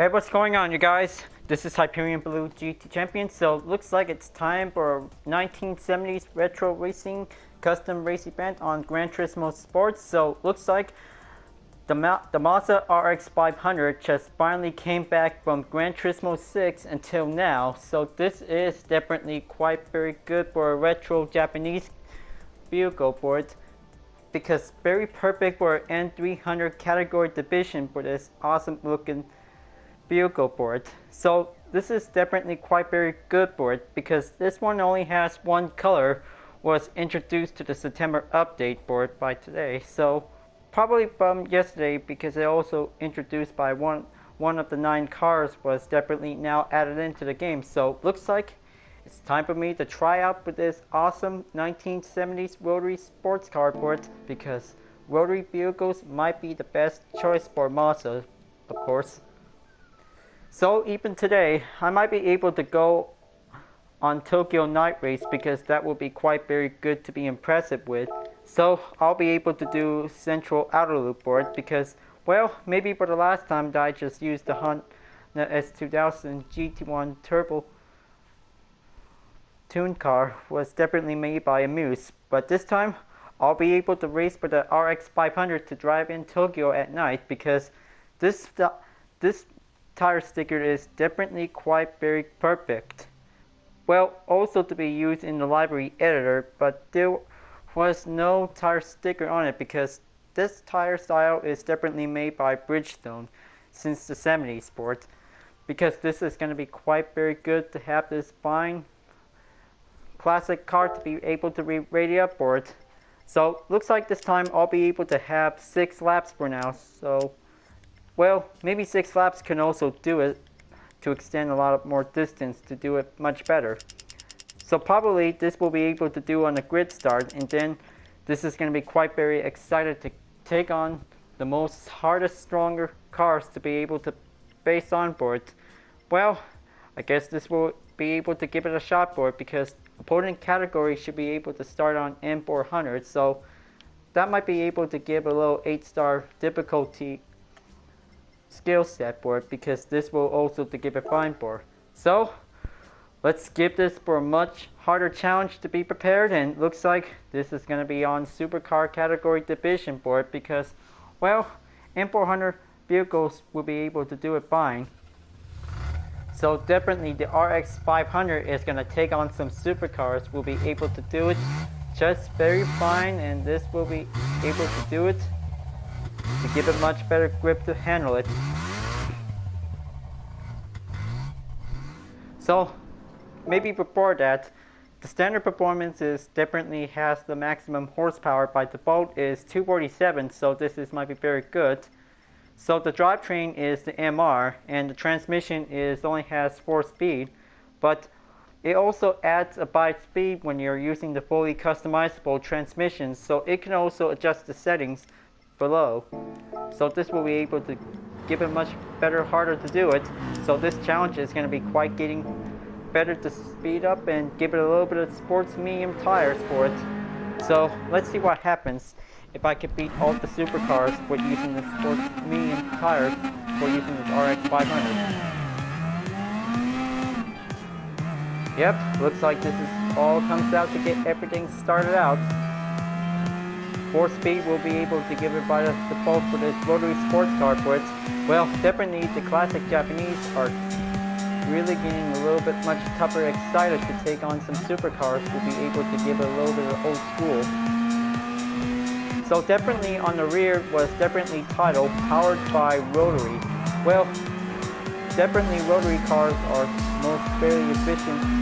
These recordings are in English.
Hey, what's going on, you guys? This is Hyperion-Blue-GT champion. So looks like it's time for a 1970s retro racing custom race event on Gran Turismo Sports. So looks like the Mazda RX500 just finally came back from Gran Turismo 6 until now. So this is definitely quite very good for a retro Japanese vehicle board, because very perfect for an N300 category division for this awesome looking vehicle board. So this is definitely quite very good board, because this one only has one color, was introduced to the September update board by today. So probably from yesterday, because it also introduced by one of the 9 cars was definitely now added into the game. So looks like it's time for me to try out with this awesome 1970s Rotary sports car board, because Rotary vehicles might be the best choice for Mazda, of course. So even today, I might be able to go on Tokyo Night Race, because that will be quite very good to be impressive with. So I'll be able to do Central Outer Loop board, because, well, maybe for the last time that I just used the Honda S2000 GT1 Turbo Tune car was definitely made by Amuse, but this time I'll be able to race for the RX500 to drive in Tokyo at night, because this tire sticker is definitely quite very perfect. Well, also to be used in the library editor, but there was no tire sticker on it, because this tire style is definitely made by Bridgestone since the 70s sport, because this is going to be quite very good to have this fine classic car to be able to ready up for it. So looks like this time I'll be able to have 6 laps for now. So, well, maybe 6 laps can also do it to extend a lot more distance to do it much better. So probably this will be able to do on a grid start, and then this is going to be quite very excited to take on the most hardest, stronger cars to be able to face on board. Well, I guess this will be able to give it a shot for it, because opponent category should be able to start on N400, so that might be able to give a little 8-star difficulty skill set for it, because this will also to give it fine for. So let's give this for a much harder challenge to be prepared, and looks like this is going to be on Supercar category division board, because, well, N400 vehicles will be able to do it fine. So definitely the RX500 is going to take on some supercars, will be able to do it just very fine, and this will be able to do it to give it much better grip to handle it. So maybe before that, the standard performance is definitely has the maximum horsepower by default is 247, so this might be very good. So the drivetrain is the MR, and the transmission only has 4-speed, but it also adds a 5-speed when you're using the fully customizable transmission, so it can also adjust the settings below. So this will be able to give it much better, harder to do it. So this challenge is going to be quite getting better to speed up and give it a little bit of sports medium tires for it. So let's see what happens if I can beat all the supercars with using the sports medium tires for using this RX500. Yep, looks like this is all comes out to get everything started out. 4-speed will be able to give it by the default for this Rotary sports car for it. Well, definitely the classic Japanese are really getting a little bit much tougher, excited to take on some supercars to be able to give it a little bit of old school. So definitely on the rear was definitely titled Powered by Rotary. Well, definitely Rotary cars are most very efficient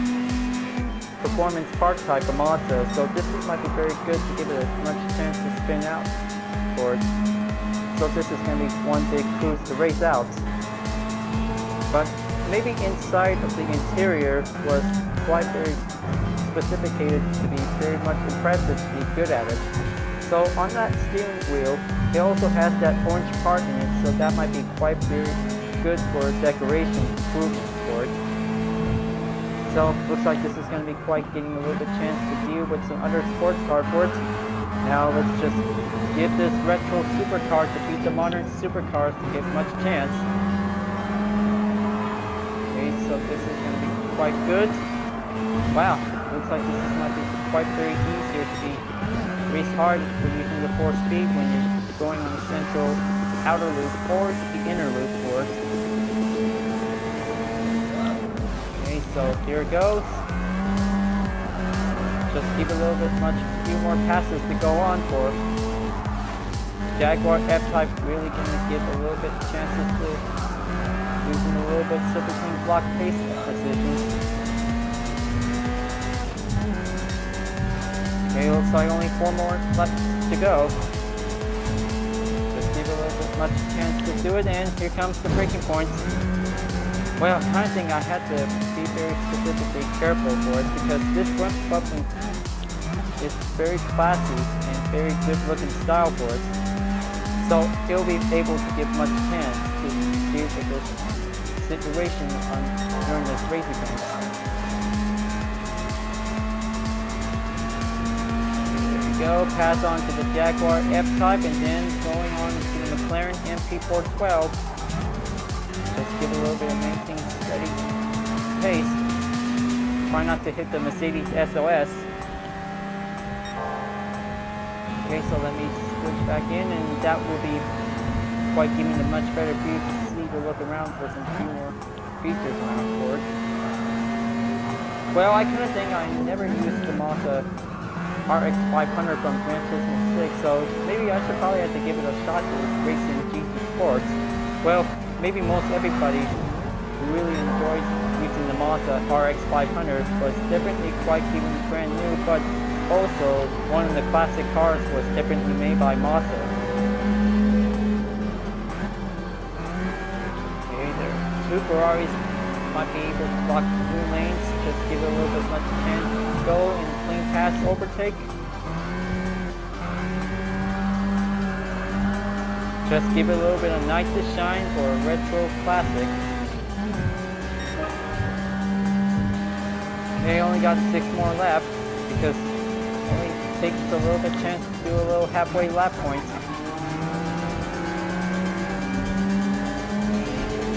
performance part type of Mazda, so this might be very good to give it as much chance to spin out for it. So this is going to be one big cruise to race out. But maybe inside of the interior was quite very specificated to be very much impressive, to be good at it. So on that steering wheel, it also has that orange part in it, so that might be quite very good for decoration improvement for it. So looks like this is going to be quite getting a little bit chance to deal with some other sports car boards. Now let's just give this retro supercar to beat the modern supercars to give much chance. so this is going to be quite good. Wow, looks like this might be quite very easier to be race hard for using the 4-speed when you're going on the central outer loop or the inner loop for it. Okay, so here it goes. Just keep a little bit few more passes to go on for. Jaguar F-Type really going to give a little bit chances to using a little bit super clean block pace decisions. Okay, looks like only 4 more left to go. Just give a little bit much chance to do it, and here comes the braking points. Well, kind of thing I had to be very specifically careful for it because this front bumping is very classy and very good looking style for it. So it'll be able to give much chance to deal with this situation during this race event. There we go, pass on to the Jaguar F-Type and then going on to the McLaren MP412. Just give a little bit of maintain steady pace. Try not to hit the Mercedes SOS. Okay, so let me switch back in, and that will be quite giving a much better view to see to look around for some few more features around for it. Well, I kind of think I never used the Mazda RX500 from Gran Turismo 6, so maybe I should probably have to give it a shot to racing GT Sports. Well, maybe most everybody really enjoys using the Mazda RX500, but it's definitely quite even brand new, but also one of the classic cars was definitely made by Mazda. Okay, there are 2 Ferraris might be able to block 2 lanes, just give it a little bit much chance to go in clean pass overtake. Just give it a little bit of night to shine for a retro classic. They only got 6 more laps because it only takes a little bit chance to do a little halfway lap point.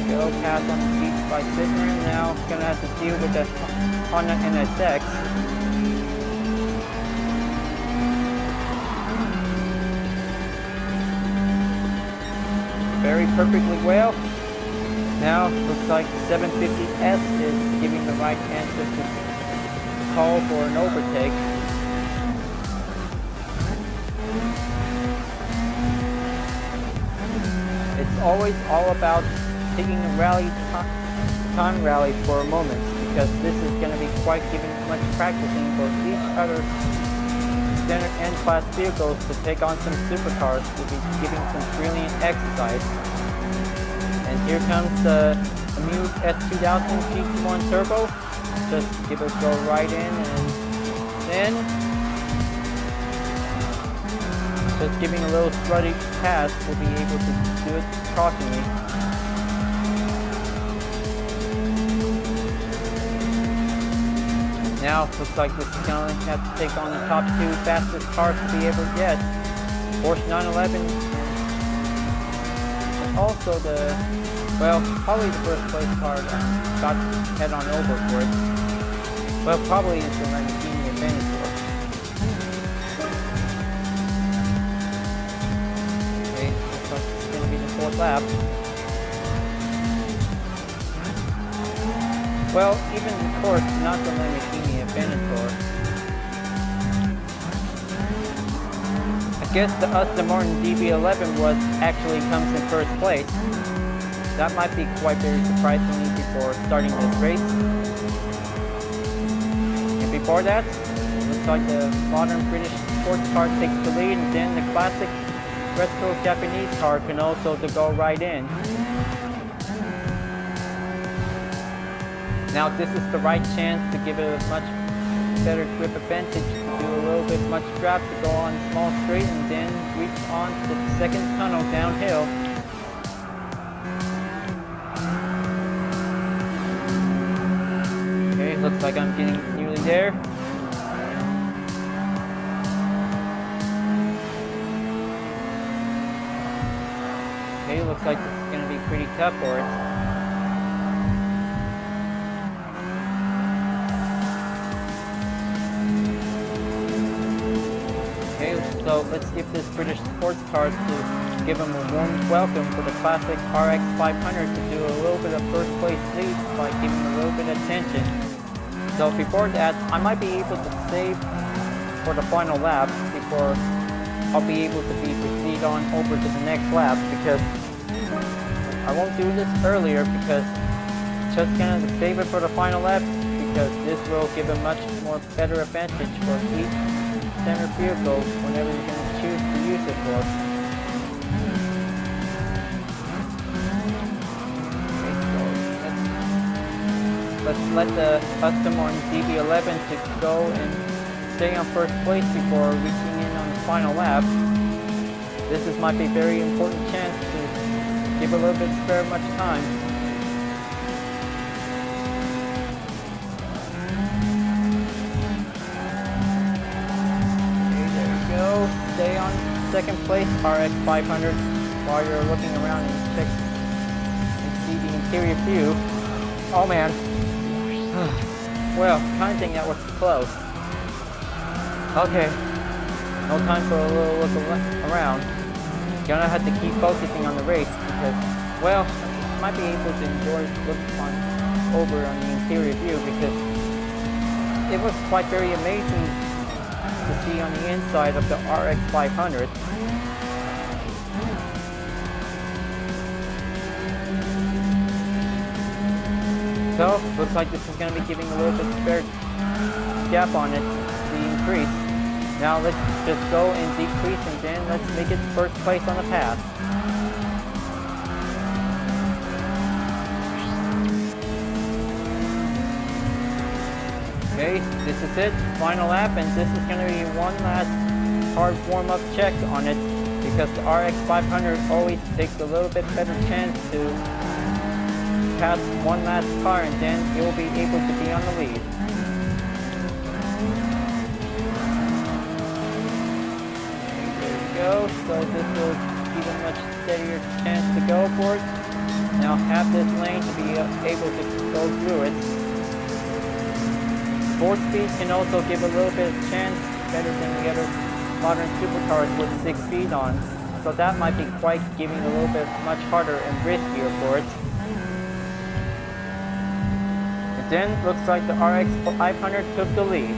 Go pass on the seats by Sidner. Now gonna have to deal with the Honda NSX. Very perfectly well. Now looks like the 750S is giving the right answer to call for an overtake. It's always all about taking a rally time rally for a moment because this is going to be quite giving much practicing for each other standard and class vehicles to take on some supercars to be giving some brilliant exercise. And here comes the Amuse S2000 GT1 Turbo. Just give it a go right in and then just giving a little strutty pass will be able to do it cautiously. Now looks like this is going to have to take on the top 2 fastest cars to be able to get. Porsche 911 and also the, well, probably the first place car that got head on over for it. Well, probably is the Lamborghini Aventador. Okay, looks like it's going to be the 4th lap. Well, even of course, not the Lamborghini Aventador. I guess the Aston Martin DB11 was actually comes in 1st place. That might be quite very surprisingly before starting this race. And before that, looks like the modern British sports car takes the lead, and then the classic retro Japanese car can also go right in. Now this is the right chance to give it a much better grip advantage, to do a little bit much draft, to go on small straight and then reach on to the 2nd tunnel downhill. Okay, looks like I'm getting nearly there. Okay, looks like this is going to be pretty tough for it. So let's give this British sports car to give him a warm welcome for the classic RX500 to do a little bit of first place lead by giving a little bit of attention. So before that, I might be able to save for the final lap before I'll be able to proceed on over to the next lap, because I won't do this earlier because just gonna save it for the final lap, because this will give a much more better advantage for each center vehicle whenever you're gonna choose to use it for. Let's let the custom on DB11 to go and stay on first place before reaching in on the final lap. This might be a very important chance to give a little bit spare much time. Okay, there we go. Stay on second place, RX500, while you're looking around and check and see the interior view. Oh man. Well, kind of think that was close. Okay, no time for a little look around. Gonna have to keep focusing on the race because, well, I might be able to enjoy looking over on the interior view, because it was quite very amazing to see on the inside of the RX500. So, looks like this is going to be giving a little bit spare gap on it, the increase. Now let's just go and decrease, and then let's make it first place on the path. Okay, this is it, final lap, and this is going to be one last hard warm-up check on it, because the RX500 always takes a little bit better chance to pass one last car, and then you'll be able to be on the lead. There we go. So this will give a much steadier chance to go for it. Now have this lane to be able to go through it. 4-speed can also give a little bit of chance, better than the other modern supercars with 6 speed on. So that might be quite giving a little bit much harder and riskier for it. Then looks like the RX500 took the lead.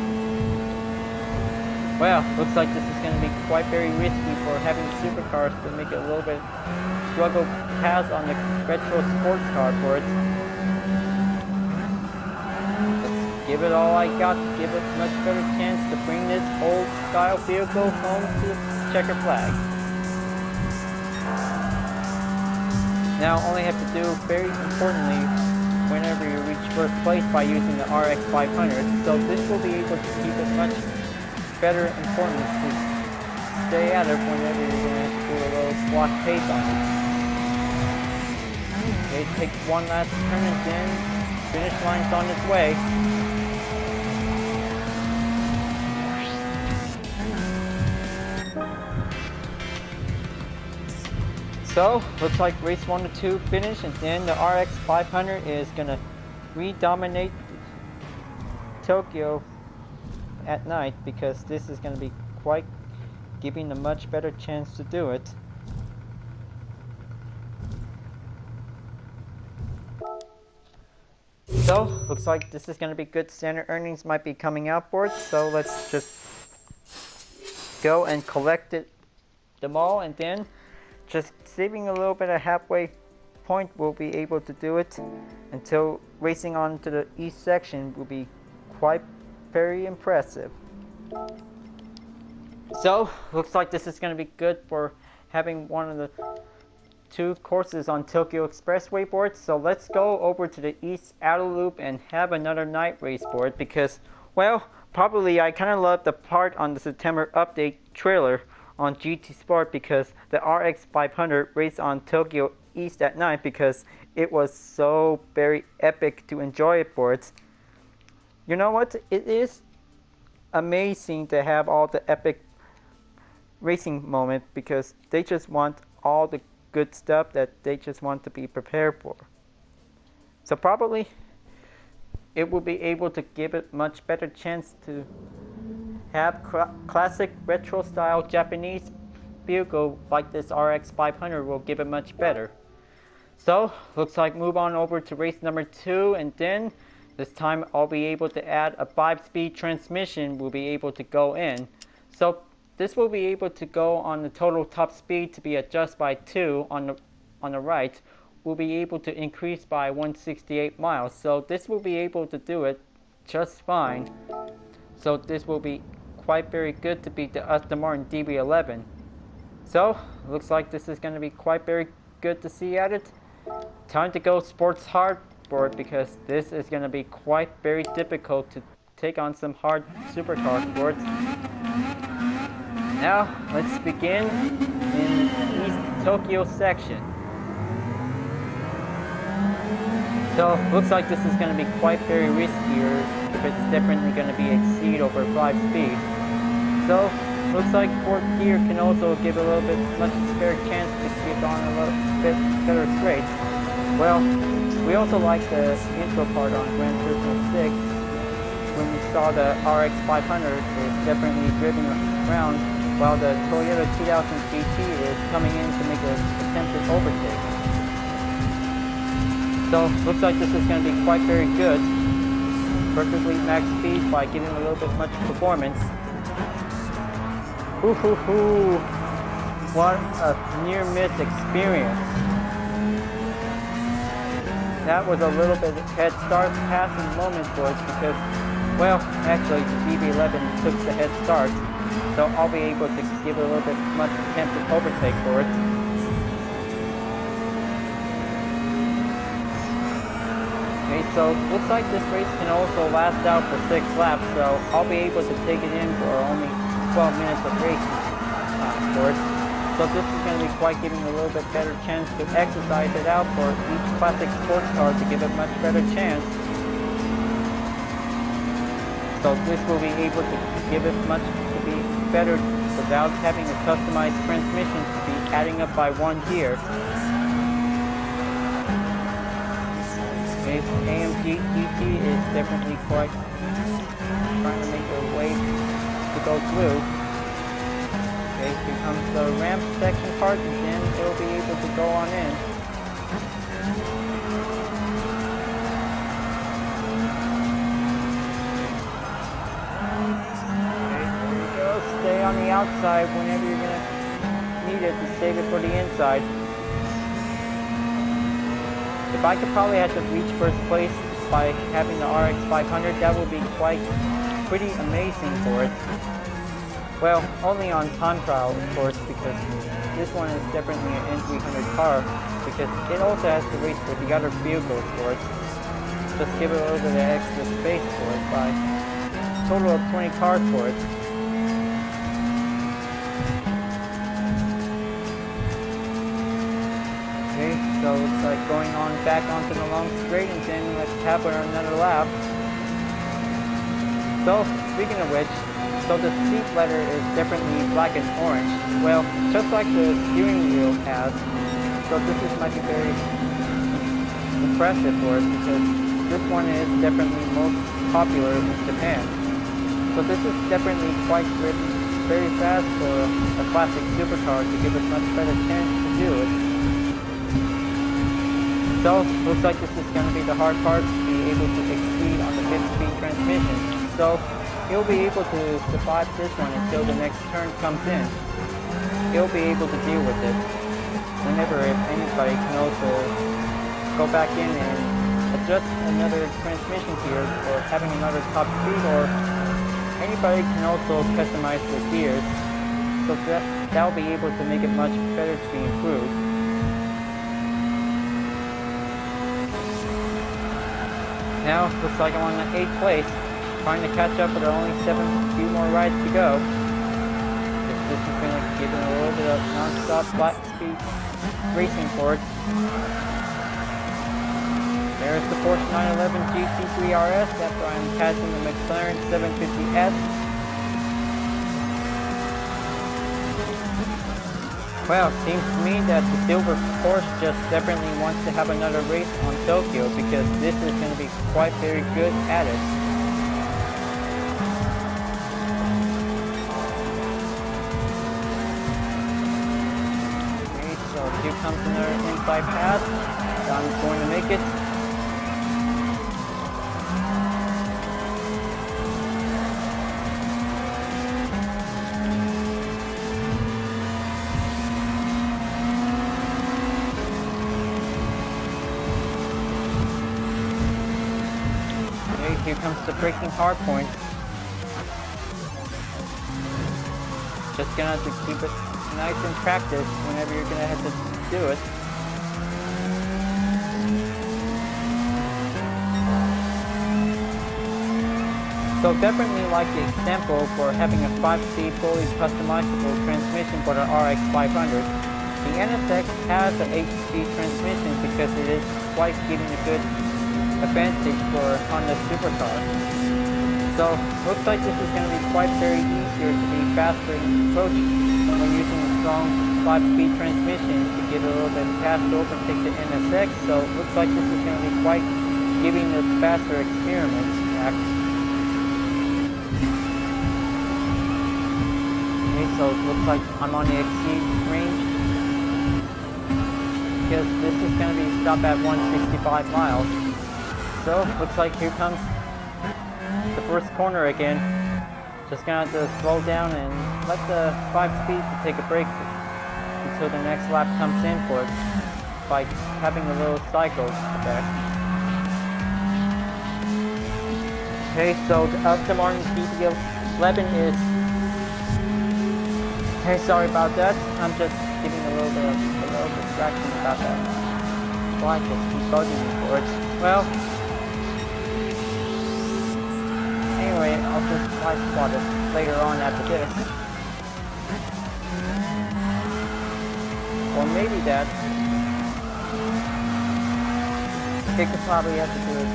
Well, looks like this is going to be quite very risky for having supercars to make it a little bit struggle pass on the retro sports car for it. Let's give it all I got to give it a much better chance to bring this old style vehicle home to the checker flag. Now only have to do, very importantly, whenever you reach first place by using the RX500, so this will be able to keep it much better importance to stay at it whenever you're going to have to do a little squash pace on it. Okay, take one last turn and then finish line's on its way. So, looks like race 1 to 2 finish, and then the RX500 is going to re-dominate Tokyo at night, because this is going to be quite giving a much better chance to do it. So, looks like this is going to be good. Standard earnings might be coming out for it, so let's just go and collect them all, and then just saving a little bit of halfway point, we'll be able to do it until racing on to the east section will be quite very impressive. So, looks like this is going to be good for having one of the 2 courses on Tokyo Expressway board. So let's go over to the east outer loop and have another night race board, because, well, probably I kind of love the part on the September update trailer on GT Sport, because the RX500 raced on Tokyo East at night, because it was so very epic to enjoy it for it. You know what? It is amazing to have all the epic racing moment, because they just want all the good stuff that they just want to be prepared for. So probably it will be able to give it much better chance to have classic retro style Japanese vehicle like this RX500 will give it much better. So looks like move on over to race number 2, and then this time I'll be able to add a 5-speed transmission will be able to go in. So this will be able to go on the total top speed to be adjusted by 2 on the right. Will be able to increase by 168 miles. So this will be able to do it just fine. So this will be quite very good to beat the Aston Martin DB11. So looks like this is going to be quite very good to see at it. Time to go sports hard for it, because this is going to be quite very difficult to take on some hard supercar sports. Now let's begin in the East Tokyo section. So looks like this is going to be quite very riskier if it's definitely going to be exceed over 5 speed. So looks like fourth gear can also give a little bit much spare chance to get on a little bit better straight. Well, we also like the intro part on Gran Turismo 6 when we saw the RX500 is definitely driving around while the Toyota 2000 GT is coming in to make an attempted overtake. So looks like this is going to be quite very good. Perfectly max speed by giving a little bit much performance. Hoo hoo hoo! What a near miss experience. That was a little bit head start passing moment for us because, well, actually the DB11 took the head start, so I'll be able to give a little bit much attempted overtake for it. Okay, so looks like this race can also last out for 6 laps, so I'll be able to take it in for only 12 minutes of racing for it. So this is going to be quite giving a little bit better chance to exercise it out for each classic sports car to give it much better chance. So this will be able to give it much to be better without having a customized transmission to be adding up by 1 gear. AMG GT is definitely quite trying to make their way to go through. Okay, here comes the ramp section part, and then it'll be able to go on in. Okay, there you go. Stay on the outside whenever you're gonna need it to save it for the inside. If I could probably have to reach first place by having the RX500, that would be quite pretty amazing for it. Well, only on time trial, of course, because this one is definitely an N300 car, because it also has to race with the other vehicles for it. Just give it a little bit of extra space for it by a total of 20 cars for it. Okay, so it's like going on back onto the long straight, and then let's tap on another lap. So, speaking of which, so the seat leather is definitely black and orange. Well, just like the steering wheel has. So this is might be very impressive for us because this one is definitely most popular in Japan. So this is definitely quite driven very fast for a classic supercar to give us much better chance to do it. So looks like this is going to be the hard part to be able to exceed on the 5-speed transmission. So he'll be able to survive this one until the next turn comes in. He'll be able to deal with it. Whenever if anybody can also go back in and adjust another transmission gear or having another top speed, or anybody can also customize the gears. So that'll be able to make it much better to be improved. Now looks like I'm on the 8th place. Trying to catch up, but there are only few more rides to go. This is going to give it a little bit of non-stop flat speed racing for it. There's the Porsche 911 GT3 RS after I'm passing the McLaren 750S. Well, it seems to me that the silver Porsche just definitely wants to have another race on Tokyo because this is going to be quite very good at it. bypass. I'm going to make it. Okay, here comes the braking hard point. Just gonna have to keep it nice in practice whenever you're gonna have to do it. So definitely like the example for having a 5-speed fully customizable transmission for the RX500. The NSX has an 8-speed transmission because it is quite giving a good advantage for Honda Supercar. So looks like this is going to be quite very easier to be faster in approach when using a strong 5-speed transmission to get a little bit past to overtake the NSX. So looks like this is going to be quite giving a faster experiment. Okay, so it looks like I'm on the exceed range because this is going to be stopped at 165 miles. So looks like here comes the first corner again. Just gonna have to slow down and let the 5-speed to take a break until the next lap comes in for it by having a little cycle effect. Okay, so the Aston Martin DB11 is... Hey, sorry about that. I'm just giving a little distraction about that. Why just keep bugging me for it? Well, anyway, I'll just live spot it later on after this. Or maybe that. They could probably have to do it.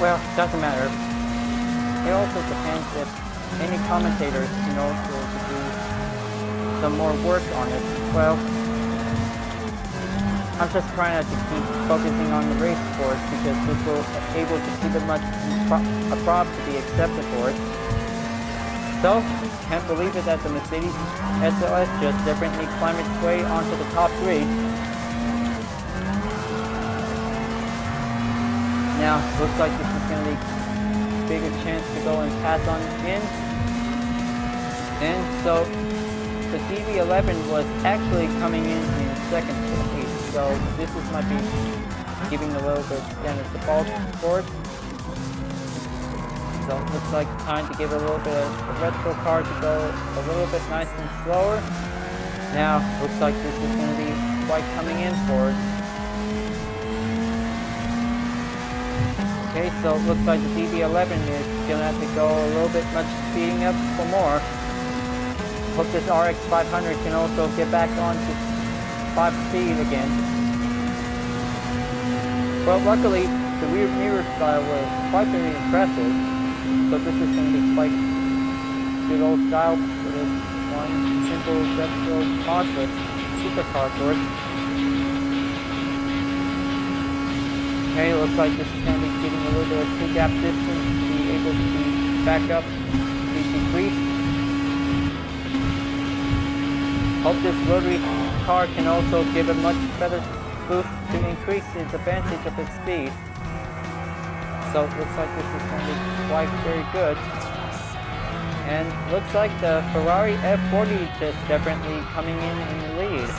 Well, doesn't matter. It also depends if any commentators can also do some more work on it. Well, I'm just trying to keep focusing on the race course because this will be able to keep it much a prop to be accepted for it. So, can't believe it that the Mercedes SLS just differently climbed its way onto the top 3. Now, looks like this is going to be a bigger chance to go and pass on in. And so, the DB11 was actually coming in second place. So this might be giving a little bit of the fault for it. So it looks like time to give a little bit of the retro car to go a little bit nice and slower. Now looks like this is going to be quite coming in for it. Okay, so it looks like the DB11 is going to have to go a little bit much speeding up for more. Hope this RX500 can also get back onto 5-speed again. Well, luckily, the rear mirror style was quite very impressive, so this is going to be quite good old style for this one simple retro Mazda Supercar for it. Okay, looks like this is going to be getting a little bit of two-gap distance to be able to be back up, to be decreased. Hope this rotary car can also give a much better boost to increase its advantage of its speed. So it looks like this is going to be quite very good. And looks like the Ferrari F40 just definitely coming in the lead.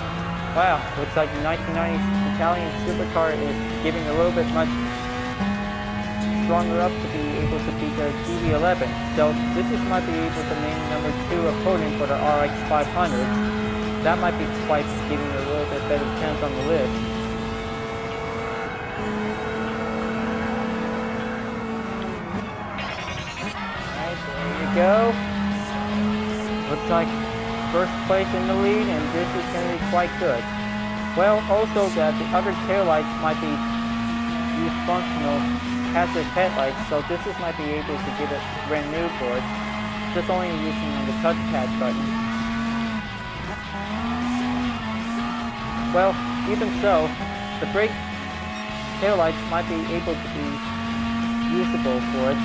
Wow, looks like the 1990s Italian supercar is giving a little bit much stronger up to be able to beat the DB11. So this might be able to name number 2 opponent for the RX500. That might be quite giving a little bit better chance on the list. Alright, there you go. Looks like first place in the lead, and this is going to be quite good. Well, also that the other taillights might be used functional hazard headlights, so this might be able to give it brand new for it. Just only using the touchpad button. Well, even so, the brake taillights might be able to be usable for it,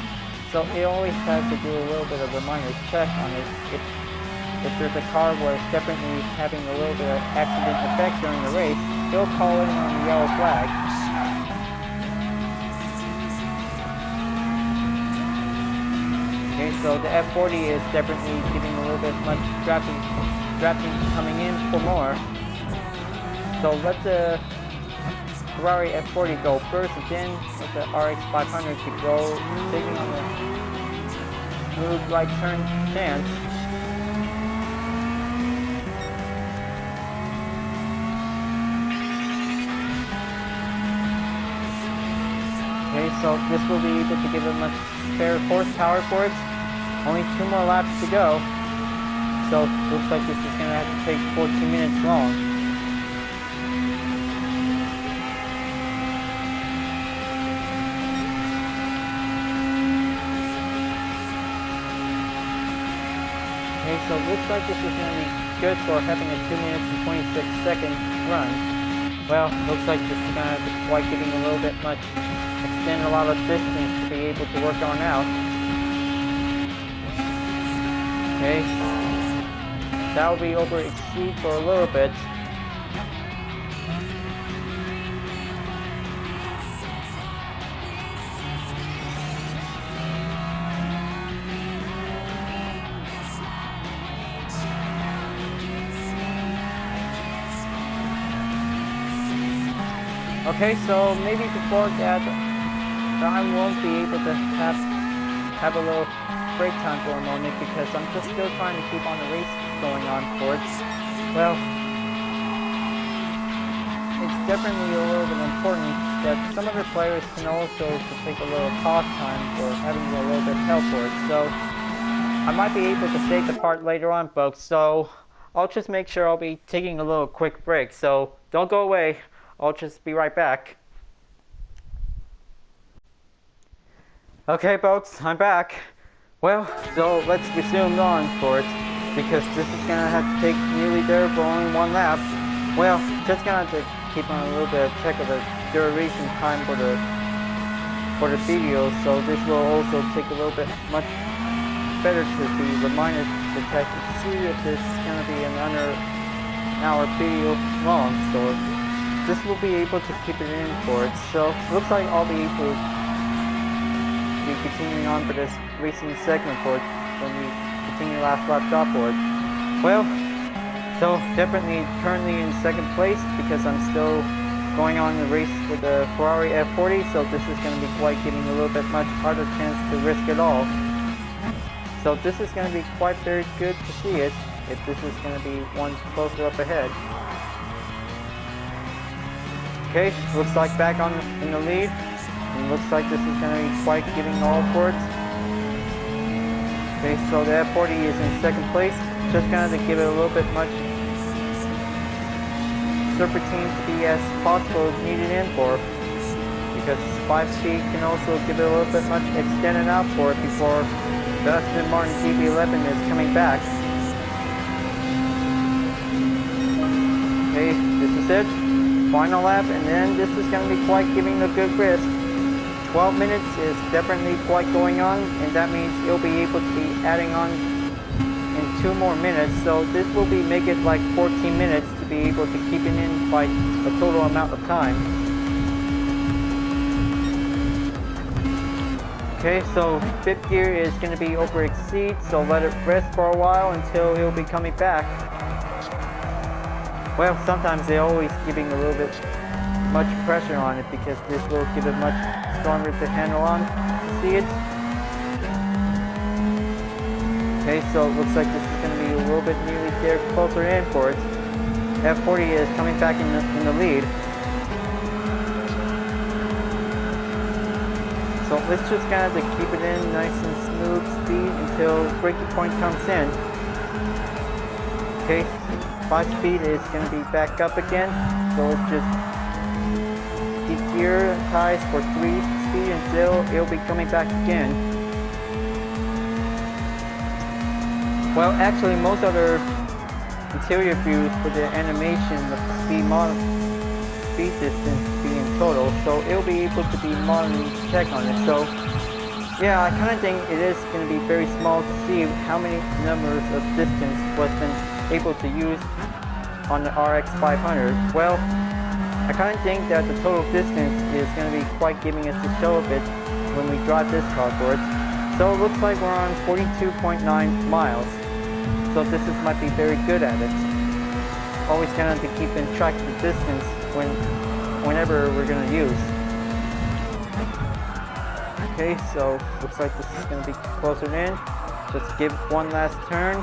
so it always has to do a little bit of a minor check on it. if there's a car where it's definitely having a little bit of accident effect during the race, they'll call in on the yellow flag. Okay, so the F40 is definitely giving a little bit much drafting coming in for more. So let the Ferrari F40 go first, and then let the RX500 to go, taking on the smooth right turn stance. Okay, so this will be able to give it much spare horsepower for it. Only 2 more laps to go. So looks like this is going to have to take 14 minutes long. Okay, so it looks like this is going to be good for having a 2 minutes and 26-second run. Well, looks like this is going to be quite giving a little bit much, extend a lot of distance to be able to work on out. Okay, that will be over exceed for a little bit. Okay, so maybe before that, I won't be able to have a little break time for a moment because I'm just still trying to keep on the race going on for it. Well, it's definitely a little bit important that some of the players can also take a little pause time for having a little bit of help for it. So I might be able to save the part later on, folks. So I'll just make sure I'll be taking a little quick break. So don't go away. I'll just be right back. Okay, folks, I'm back. Well, so let's resume on for it, because this is going to have to take nearly there for only 1 lap. Well, just going to have to keep on a little bit of check of the duration time for the video, so this will also take a little bit much better to be reminded to check to see if this is going to be under an hour video long. So this will be able to keep it in for it. So looks like I'll be able to be continuing on for this racing segment for it when we continue last lap stop for it. Well, so definitely currently in second place because I'm still going on the race with the Ferrari F40, so this is going to be quite giving a little bit much harder chance to risk it all. So this is going to be quite very good to see it if this is going to be one closer up ahead. Okay, looks like back in the lead, and looks like this is going to be quite giving all for it. Okay, so the F40 is in second place, just going to give it a little bit much serpentine to be as possible needed in for, because 5-speed can also give it a little bit much extended out for it before the Aston Martin DB11 is coming back. Okay, this is it. Final lap, and then this is going to be quite giving a good risk. 12 minutes is definitely quite going on, and that means you'll be able to be adding on in 2 more minutes, so this will be make it like 14 minutes to be able to keep it in by a total amount of time. Okay, so 5th gear is going to be over exceed, so let it rest for a while until he'll be coming back. Well, sometimes they're always giving a little bit much pressure on it because this will give it much stronger to handle on to see it. Okay, so it looks like this is going to be a little bit nearly there closer in for it. F40 is coming back in the lead. So let's just kind of keep it in nice and smooth speed until breaking point comes in. Okay. 5-speed is going to be back up again, so let's just keep gear ties for 3-speed until it'll be coming back again. Well, actually most other interior views for the animation of the speed distance being total, so it'll be able to be manually check on it. So Yeah, I kind of think it is going to be very small to see how many numbers of distance was been able to use on the RX500. Well, I kind of think that the total distance is going to be quite giving us a show of it when we drive this car for it. So it looks like we're on 42.9 miles. So this might be very good at it. Always going to have to keep in track of the distance whenever we're going to use. Okay, so looks like this is going to be closer in. Just give one last turn.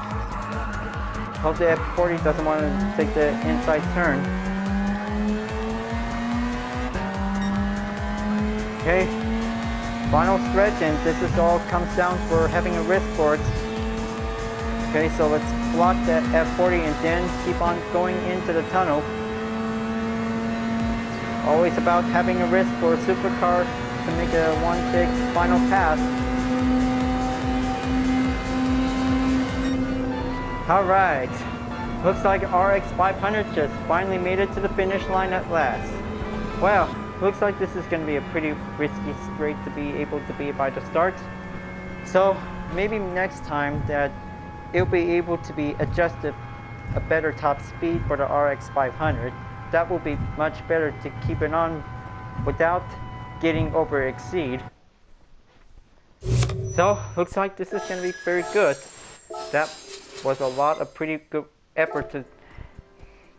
Hope the F40 doesn't want to take the inside turn. Okay, final stretch, and this is all comes down for having a wrist for it. Okay, so let's block that F40 and then keep on going into the tunnel. Always about having a wrist for a supercar to make a one big final pass. Alright, looks like RX500 just finally made it to the finish line at last. Well, looks like this is going to be a pretty risky straight to be able to be by the start. So maybe next time that it'll be able to be adjusted a better top speed for the RX500. That will be much better to keep it on without getting over exceed. So looks like this is going to be very good. That was a lot of pretty good effort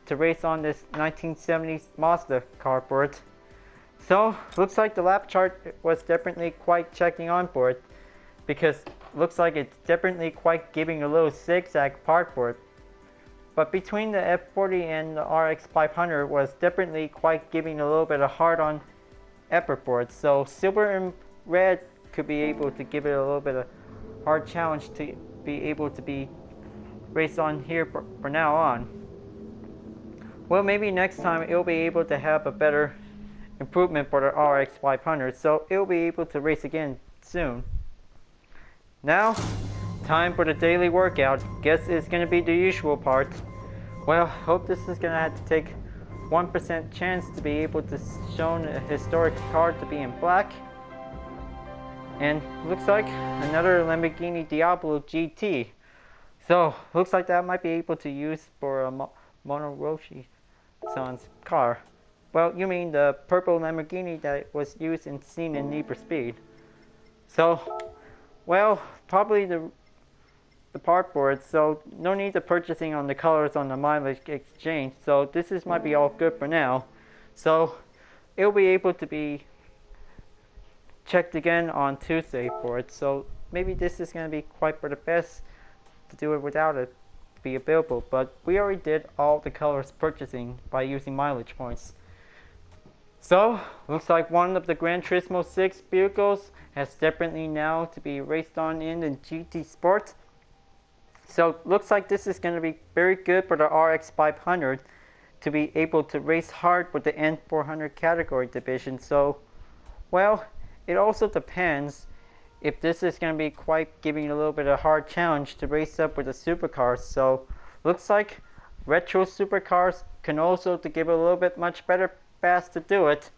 to race on this 1970s Mazda car for it. So looks like the lap chart was definitely quite checking on for it, because looks like it's definitely quite giving a little zigzag part for it. But between the F40 and the RX500 was definitely quite giving a little bit of hard-on effort for it. So silver and red could be able to give it a little bit of hard challenge to be able to be raced on here for now on. Well, maybe next time it'll be able to have a better improvement for the RX500, so it'll be able to race again soon. Now, time for the daily workout. Guess it's going to be the usual part. Well, hope this is going to have to take 1% chance to be able to show a historic car to be in black. And looks like another Lamborghini Diablo GT. So, looks like that might be able to use for a Monoroshi-san's car. Well, you mean the purple Lamborghini that was used and seen in Need for Speed. So, well, probably the part for it, so no need to purchasing on the colors on the mileage exchange. So this might be all good for now. So it'll be able to be checked again on Tuesday for it. So maybe this is going to be quite for the best to do it without it be available. But we already did all the colors purchasing by using mileage points. So looks like one of the Gran Turismo 6 vehicles has definitely now to be raced on in the GT Sport. So looks like this is going to be very good for the RX500 to be able to race hard with the N400 category division. So, well, it also depends if this is going to be quite giving a little bit of hard challenge to race up with the supercars. So looks like retro supercars can also to give a little bit much better fast to do it.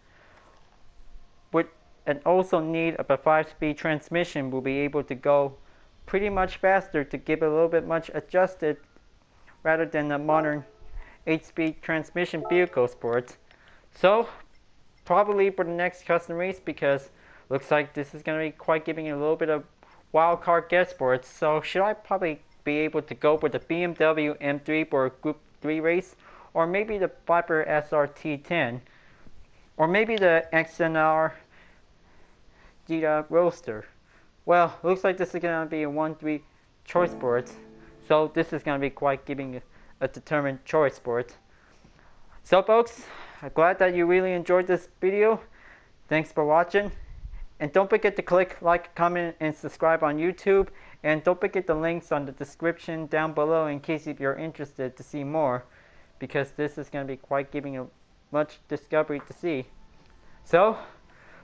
And also need of a 5-speed transmission will be able to go pretty much faster to give it a little bit much adjusted rather than the modern 8-speed transmission vehicle sport. So probably for the next custom race, because looks like this is going to be quite giving a little bit of wild card guess for it. So should I probably be able to go with the BMW M3 for a Group 3 race, or maybe the Viper SRT10, or maybe the XNR Gita Roadster? Well, looks like this is going to be a 1-3 choice for it. So this is going to be quite giving a determined choice for it. So folks, I'm glad that you really enjoyed this video. Thanks for watching. And don't forget to click like, comment, and subscribe on YouTube. And don't forget the links on the description down below in case if you're interested to see more. Because this is going to be quite giving a much discovery to see. So,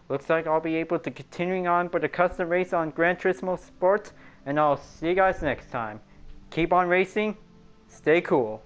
looks like I'll be able to continuing on for the custom race on Gran Turismo Sport. And I'll see you guys next time. Keep on racing. Stay cool.